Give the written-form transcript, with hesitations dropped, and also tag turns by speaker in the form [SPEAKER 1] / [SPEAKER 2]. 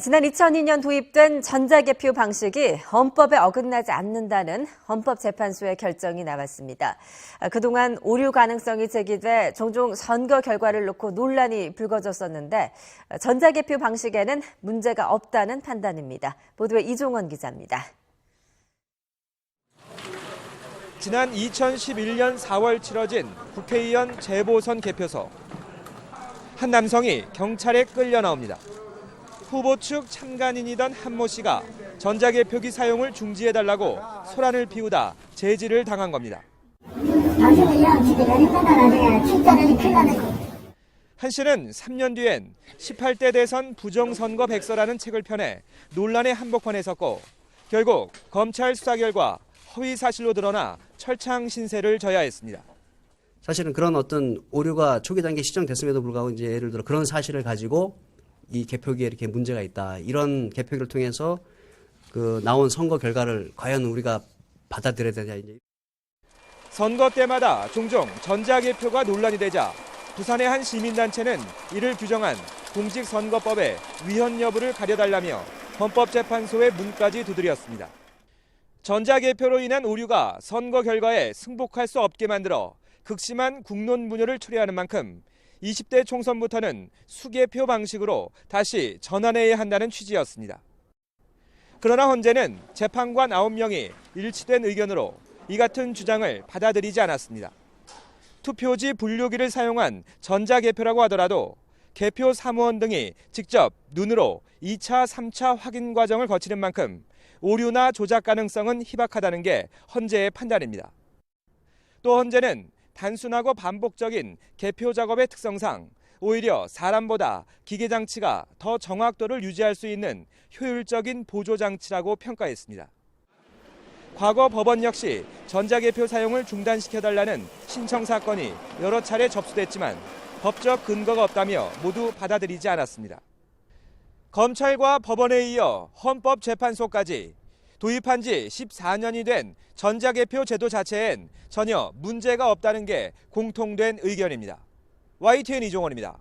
[SPEAKER 1] 지난 2002년 도입된 전자개표 방식이 헌법에 어긋나지 않는다는 헌법재판소의 결정이 나왔습니다. 그동안 오류 가능성이 제기돼 종종 선거 결과를 놓고 논란이 불거졌었는데 전자개표 방식에는 문제가 없다는 판단입니다. 보도에 이종원 기자입니다.
[SPEAKER 2] 지난 2011년 4월 치러진 국회의원 재보선 개표소. 한 남성이 경찰에 끌려 나옵니다. 후보 측 참관인이던 한모 씨가 전자개표기 사용을 중지해달라고 소란을 피우다 제지를 당한 겁니다. 한 씨는 3년 뒤엔 18대 대선 부정선거 백서라는 책을 펴내 논란의 한복판에 섰고 결국 검찰 수사 결과 허위 사실로 드러나 철창 신세를 져야 했습니다.
[SPEAKER 3] 사실은 그런 어떤 오류가 초기 단계 시정됐음에도 불구하고 이제 예를 들어 그런 사실을 가지고 이 개표기에 이렇게 문제가 있다. 이런 개표기를 통해서 나온 선거 결과를 과연 우리가 받아들여야 되냐. 이제.
[SPEAKER 2] 선거 때마다 종종 전자개표가 논란이 되자 부산의 한 시민단체는 이를 규정한 공직선거법의 위헌 여부를 가려달라며 헌법재판소의 문까지 두드렸습니다. 전자개표로 인한 오류가 선거 결과에 승복할 수 없게 만들어 극심한 국론 분열을 초래하는 만큼 20대 총선부터는 수개표 방식으로 다시 전환해야 한다는 취지였습니다. 그러나 헌재는 재판관 9명이 일치된 의견으로 이 같은 주장을 받아들이지 않았습니다. 투표지 분류기를 사용한 전자개표라고 하더라도 개표 사무원 등이 직접 눈으로 2차, 3차 확인 과정을 거치는 만큼 오류나 조작 가능성은 희박하다는 게 헌재의 판단입니다. 또 헌재는 단순하고 반복적인 개표 작업의 특성상 오히려 사람보다 기계 장치가 더 정확도를 유지할 수 있는 효율적인 보조 장치라고 평가했습니다. 과거 법원 역시 전자개표 사용을 중단시켜달라는 신청 사건이 여러 차례 접수됐지만 법적 근거가 없다며 모두 받아들이지 않았습니다. 검찰과 법원에 이어 헌법재판소까지 도입한 지 14년이 된 전자개표 제도 자체엔 전혀 문제가 없다는 게 공통된 의견입니다. YTN 이종원입니다.